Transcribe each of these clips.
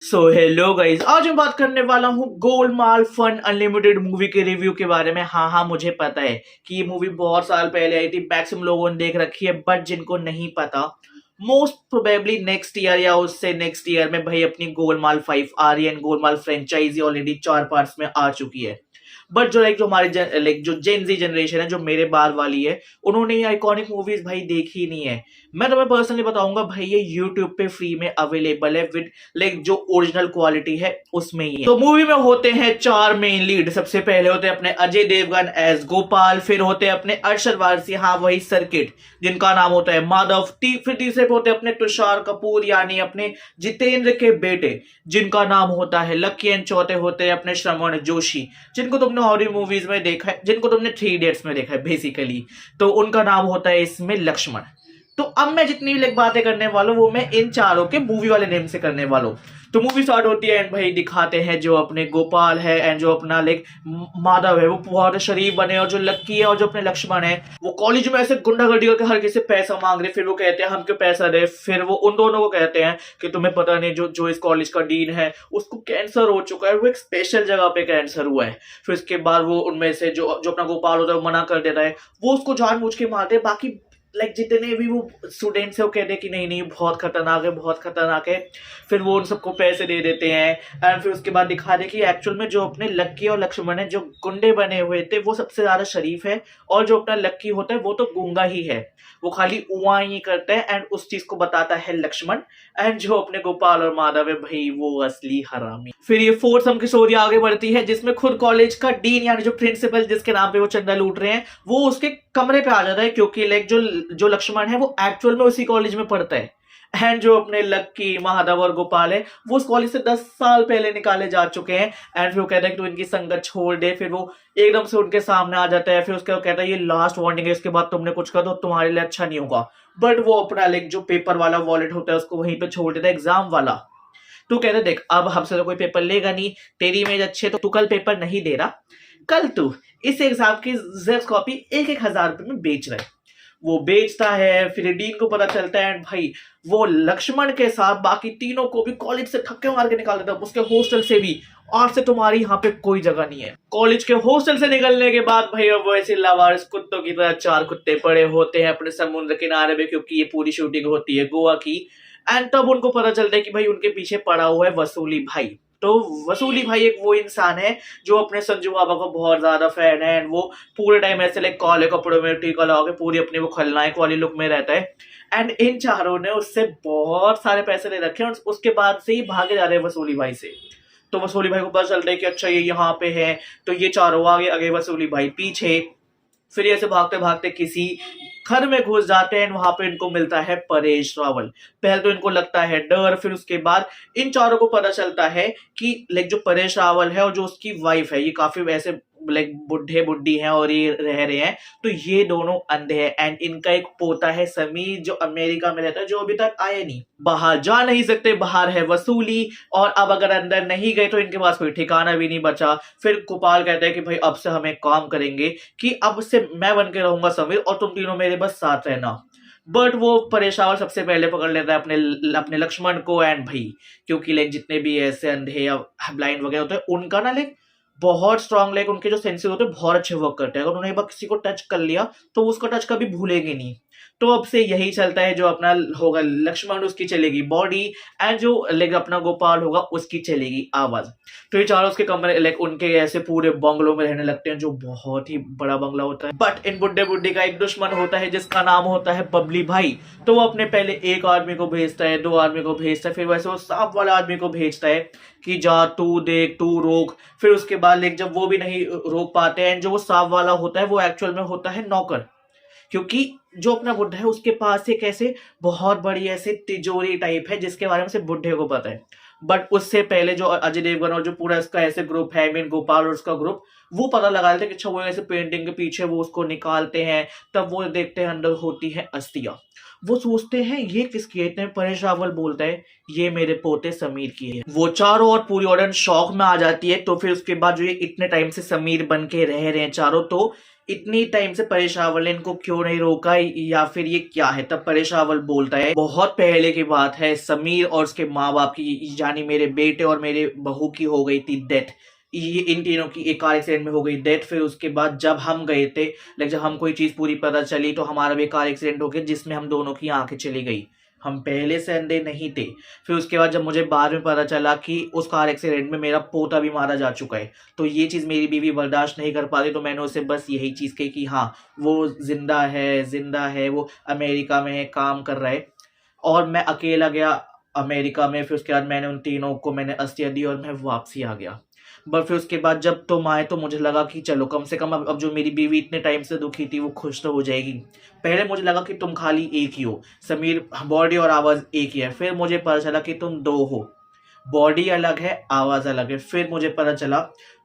So hello guys, आज मैं बात करने वाला हूँ गोलमाल फन अनलिमिटेड मूवी के रिव्यू के बारे में। हाँ, मुझे पता है कि ये मूवी बहुत साल पहले आई थी, मैक्सिमम लोगों ने देख रखी है, बट जिनको नहीं पता, मोस्ट प्रोबेबली नेक्स्ट ईयर या उससे नेक्स्ट ईयर में भाई अपनी गोलमाल 5 आ रही है। गोलमाल फ्रेंचाइजी ऑलरेडी 4 पार्ट्स में आ चुकी है। बट जो हमारे जो जेन जी जनरेशन है, जो मेरे बाद वाली है, उन्होंने ये आइकॉनिक मूवीज भाई देखी नहीं है। मैं तुम्हें पर्सनली बताऊंगा भाई, ये यूट्यूब पे फ्री में अवेलेबल है विद जो ओरिजिनल क्वालिटी है उसमें ही है। तो मूवी में होते हैं 4 मेन लीड। सबसे पहले होते हैं अपने अजय देवगन एज गोपाल, फिर होते हैं अपने अरशद वारसी, हाँ वही सर्किट, जिनका नाम होता है माधव। फिर तीसरे पे होते हैं अपने तुषार कपूर, यानी अपने जितेंद्र के बेटे, जिनका नाम होता है लकी। एंड चौथे होते हैं अपने श्रवण जोशी, जिनको तुमने हॉरर मूवीज में देखा है, जिनको तुमने 3 इडियट्स में देखा है बेसिकली। तो उनका नाम होता है इसमें लक्ष्मण। तो अब मैं जितनी भी बातें करने वाला हूँ वो मैं इन चारों के मूवी वाले नेम से करने वाला हूँ। तो मूवी स्टार्ट होती है एंड भाई दिखाते हैं जो अपने गोपाल है एंड जो अपना माधव है वो बहुत शरीफ बने, और जो लक्की है और जो अपने लक्ष्मण है वो कॉलेज में ऐसे गुंडागर्दी करके हर किसी से पैसा मांग रहे। फिर वो कहते हैं हम क्यों पैसा दे। फिर वो उन दोनों को कहते हैं कि तुम्हें पता नहीं, जो जो इस कॉलेज का डीन है उसको कैंसर हो चुका है, वो एक स्पेशल जगह पे कैंसर हुआ है। फिर उसके बाद वो उनमें से जो जो अपना गोपाल होता है वो मना कर देता है, वो उसको जानबूझ के मारते हैं। बाकी जितने भी वो स्टूडेंट्स है वो कहते हैं कि नहीं बहुत खतरनाक है, बहुत खतरनाक है। फिर वो उन सबको पैसे दे देते हैं एंड फिर उसके बाद दिखा दे कि एक्चुअल में जो अपने लक्की और लक्ष्मण है, जो गुंडे बने हुए थे, वो सबसे ज्यादा शरीफ है, और जो अपना लक्की होता है वो तो गूंगा ही है, वो खाली उआ ही करता है एंड उस चीज को बताता है लक्ष्मण। एंड जो अपने गोपाल और माधव है भाई वो असली हरामी। फिर ये फोर्थ सम की स्टोरी आगे बढ़ती है, जिसमें खुद कॉलेज का डीन यानी जो प्रिंसिपल जिसके नाम पे वो चंदा लूट रहे हैं, वो उसके कमरे पे आ जाता है, क्योंकि जो लक्ष्मण है वो एक्चुअल में उसी कॉलेज में पढ़ता है। एंड जो अपने लक्की, माधव और गोपाल है वो उस कॉलेज से 10 साल पहले निकाले जा चुके हैं। एंड फिर वो कहता है कि तू इनकी संगत छोड़ दे। फिर वो एकदम से उनके सामने आ जाता है। फिर उसके वो कहता है ये लास्ट वार्निंग है, इसके बाद तुमने कुछ कर दो तुम्हारे लिए अच्छा नहीं होगा। बट वो अपना जो पेपर वाला वॉलेट होता है उसको वहीं पे छोड़ देता है, एग्जाम वाला। तू कहता है देख अब हमसे तो कोई पेपर लेगा नहीं, तेरी इमेज अच्छी है तो तू कल पेपर नहीं दे रहा, कल तू इस एग्जाम की जेरोक्स कॉपी 1,000 रुपए में बेच रहा है। वो बेचता है, फिर डीन को पता चलता है एंड भाई वो लक्ष्मण के साथ बाकी तीनों को भी कॉलेज से धक्के मार के निकाल देता है, उसके हॉस्टल से भी। और से तुम्हारी यहाँ पे कोई जगह नहीं है। कॉलेज के हॉस्टल से निकलने के बाद भाई वो ऐसे लावारिस कुत्तों की तरह 4 कुत्ते पड़े होते हैं अपने समुद्र किनारे पे, क्योंकि ये पूरी शूटिंग होती है गोवा की। एंड तब उनको पता चलता है कि भाई उनके पीछे पड़ा हुआ है वसूली भाई। तो वसूली भाई एक वो इंसान है जो अपने संजू बाबा को बहुत ज्यादा फैन है एंड वो पूरे टाइम ऐसे काले कपड़ों में टीका लगा के पूरी अपनी वो खलनायक वाली लुक में रहता है। एंड इन चारों ने उससे बहुत सारे पैसे ले रखे हैं और उसके बाद से ही भागे जा रहे हैं वसूली भाई से। तो वसूली भाई को पता चलता है कि अच्छा ये यहाँ पे है, तो ये चारों आगे आगे वसूली भाई पीछे। फिर ऐसे भागते भागते किसी घर में घुस जाते हैं, वहां पे इनको मिलता है परेश रावल। पहले तो इनको लगता है डर, फिर उसके बाद इन चारों को पता चलता है कि जो परेश रावल है और जो उसकी वाइफ है ये काफी वैसे बुढ़े बुढ़ी हैं और ये रह रहे हैं, तो ये दोनों अंधे हैं। एंड इनका एक पोता है समीर जो अमेरिका में रहता है, जो अभी तक आया नहीं, बाहर जा नहीं सकते, बाहर है वसूली, और अब अगर अंदर नहीं गए तो इनके पास कोई ठिकाना भी नहीं बचा। फिर गोपाल कहता है कि भाई अब से हम एक काम करेंगे कि अब से मैं बन के रहूंगा समीर और तुम तीनों मेरे बस साथ रहना। बट वो परेशान सबसे पहले पकड़ लेता है अपने लक्ष्मण को एंड भाई, क्योंकि जितने भी ऐसे अंधे या ब्लाइंड वगैरह होते हैं उनका ना बहुत स्ट्रांग उनके जो सेंसेस होते हैं बहुत अच्छे वर्क करते हैं। अगर उन्होंने एक बार किसी को टच कर लिया तो उसका टच कभी भूलेंगे नहीं। तो अब से यही चलता है, जो अपना होगा लक्ष्मण उसकी चलेगी बॉडी एंड जो अपना गोपाल होगा उसकी चलेगी आवाज। तो ये चारों उसके कमरे उनके ऐसे पूरे बंगलों में रहने लगते हैं, जो बहुत ही बड़ा बंगला होता है। बट इन बुड्ढे बुड्ढी का एक दुश्मन होता है जिसका नाम होता है बबली भाई। तो वो अपने पहले एक आदमी को भेजता है, 2 आदमी को भेजता है, फिर वैसे वो सांप वाला आदमी को भेजता है कि जा तू देख तू रोक। फिर उसके बाद जब वो भी नहीं रोक पाते हैं, जो वो सांप वाला होता है वो एक्चुअल में होता है नौकर, क्योंकि जो अपना बुढ़ा है उसके पास एक ऐसे बहुत बड़ी ऐसे तिजोरी टाइप है जिसके बारे में सिर्फ बुढ़े को पता है। बट उससे पहले जो अजय देवगन और जो पूरा इसका ऐसे ग्रुप है, मीन गोपाल और उसका ग्रुप, वो पता लगा लेते हैं कि अच्छा वो ऐसे पेंटिंग के पीछे वो उसको निकालते हैं, तब वो देखते हैं अंदर होती है अस्थियां। वो सोचते हैं ये किसकी है, इतने परेश रावल बोलता है ये मेरे पोते समीर की है। वो चारों और पूरी ऑडियंस शौक में आ जाती है। तो फिर उसके बाद जो ये इतने टाइम से समीर बन के रह रहे हैं चारों, तो इतनी टाइम से परेश रावल ने इनको क्यों नहीं रोका, या फिर ये क्या है। तब परेश रावल बोलता है बहुत पहले की बात है, समीर और उसके माँ बाप की, यानी मेरे बेटे और मेरे बहू की हो गई थी डेथ। ये इन तीनों की एक कार एक्सीडेंट में हो गई डेथ। फिर उसके बाद जब हम गए थे, लाइक जब हम कोई चीज पूरी पता चली, तो हमारा भी कार एक्सीडेंट हो गया जिसमें हम दोनों की आंखें चली गई। हम पहले से अंधे नहीं थे। फिर उसके बाद जब मुझे बाद में पता चला कि उस कार एक्सीडेंट में मेरा पोता भी मारा जा चुका है, तो ये चीज़ मेरी बीवी बर्दाश्त नहीं कर पाती। तो मैंने उसे बस यही चीज़ कही कि हाँ वो जिंदा है, वो अमेरिका में है, काम कर रहा है। और मैं अकेला गया अमेरिका में। फिर उसके बाद मैंने उन तीनों को मैंने अस्थियाँ दी और मैं वापसी आ गया। बट फिर उसके बाद जब तुम आए तो मुझे लगा कि चलो कम से कम अब जो मेरी बीवी इतने टाइम से दुखी थी वो खुश तो हो जाएगी। पहले मुझे लगा कि तुम खाली एक ही हो, समीर बॉडी और आवाज़ एक ही है। फिर मुझे पता चला कि तुम दो हो, बॉडी अलग है आवाज़ अलग है। फिर मुझे पता चला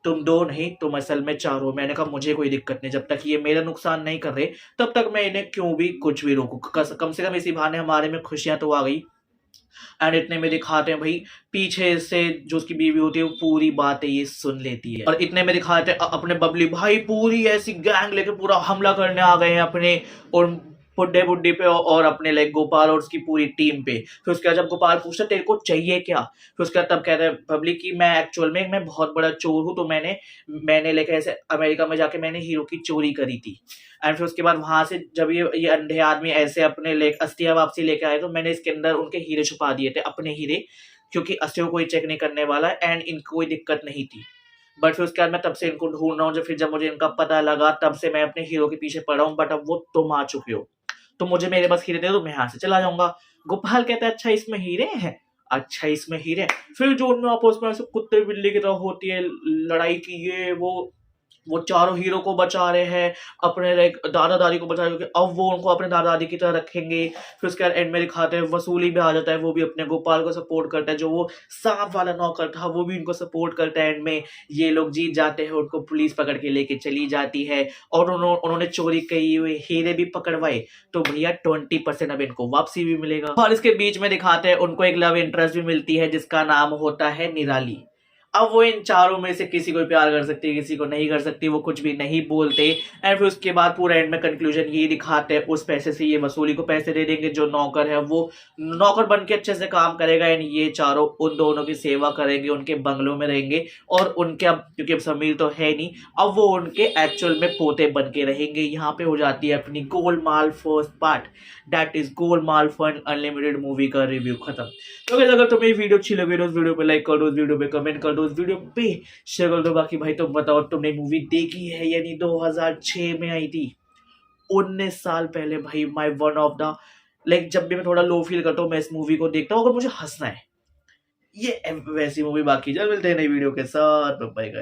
तुम दो नहीं, तुम असल में चार हो। मैंने कहा मुझे कोई दिक्कत नहीं, जब तक ये मेरा नुकसान नहीं कर रहे तब तक मैं इन्हें क्यों भी कुछ भी रोकूं। कम से कम इसी बहाने हमारे में खुशियां तो आ गई। एंड इतने में दिखाते हैं भाई पीछे से जो उसकी बीवी होती है वो पूरी बातें ये सुन लेती है। और इतने में दिखाते हैं अपने बबली भाई पूरी ऐसी गैंग लेके पूरा हमला करने आ गए हैं अपने और बुड्ढे बुड्ढी पे और अपने लाइक गोपाल और उसकी पूरी टीम पे। फिर उसके बाद जब गोपाल पूछता तेरे को चाहिए क्या, फिर उसके बाद तब कहता है पब्लिक की मैं एक्चुअल में मैं बहुत बड़ा चोर हूँ, तो मैंने लेके ऐसे अमेरिका में जाके मैंने हीरो की चोरी करी थी। एंड फिर उसके बाद वहां से जब ये अंधे आदमी ऐसे अपने अस्थियां वापसी लेके आए, तो मैंने इसके अंदर उनके हीरे छुपा दिए थे, अपने हीरे, क्योंकि अस्थियों को कोई चेक नहीं करने वाला एंड इनको कोई दिक्कत नहीं थी। बट फिर उसके बाद मैं तब से इनको ढूंढ रहा हूँ। जब मुझे इनका पता लगा तब से मैं अपने हीरो के पीछे पड़ा हूँ। बट अब वो तुम आ चुके हो, तो मुझे मेरे पास हीरे दे दो, मैं यहाँ से चला जाऊंगा। गोपाल कहता है अच्छा इसमें हीरे हैं, अच्छा इसमें हीरे हैं। फिर जो उनमें आपस में ऐसे कुत्ते बिल्ली की तरह होती है लड़ाई की, ये वो चारों हीरो को बचा रहे हैं, अपने लाइक दादा दादी को बचा रहे हैं, अब वो उनको अपने दादा दादी की तरह रखेंगे। फिर उसके बाद एंड में दिखाते हैं वसूली भी आ जाता है, वो भी अपने गोपाल को सपोर्ट करता है। जो वो सांप वाला नौकर था वो भी इनको सपोर्ट करता है। एंड में ये लोग जीत जाते हैं, उनको पुलिस पकड़ के लेके चली जाती है और उन्होंने चोरी की हुई हीरे भी पकड़वाए। तो भैया 20% अब इनको वापसी भी मिलेगा। और इसके बीच में दिखाते हैं उनको एक लव इंटरेस्ट भी मिलती है जिसका नाम होता है निराली। अब वो इन चारों में से किसी को प्यार कर सकती है, किसी को नहीं कर सकती, वो कुछ भी नहीं बोलते। एंड फिर उसके बाद पूरा एंड में कंक्लूजन ये दिखाते हैं उस पैसे से ये वसूली को पैसे दे देंगे। जो नौकर है वो नौकर बन के अच्छे से काम करेगा एंड ये चारों उन दोनों की सेवा करेंगे, उनके बंगलों में रहेंगे। और उनके अब क्योंकि अब समीर तो है नहीं, अब वो उनके एक्चुअल में पोते बन के रहेंगे। यहाँ पे हो जाती है अपनी Golmaal first part, that is Golmaal fun unlimited movie का रिव्यू खत्म। तो अगर तुम्हें ये वीडियो अच्छी लगी तो उस वीडियो पे लाइक कर दो, उस वीडियो पे कमेंट कर दो, उस वीडियो पे शेयर कर दो। बाकी भाई तुम बताओ तुमने मूवी देखी है, यानी 2006 में आई थी, 19 साल पहले भाई। My one of the like जब भी मैं थोड़ा लो फील करता हूँ मैं इस मूवी को देखता हूँ अगर मुझे हंसना है, ये वैसी मूवी। बाकी जल्द मिलते हैं नई वीडियो के साथ, बाय बाय।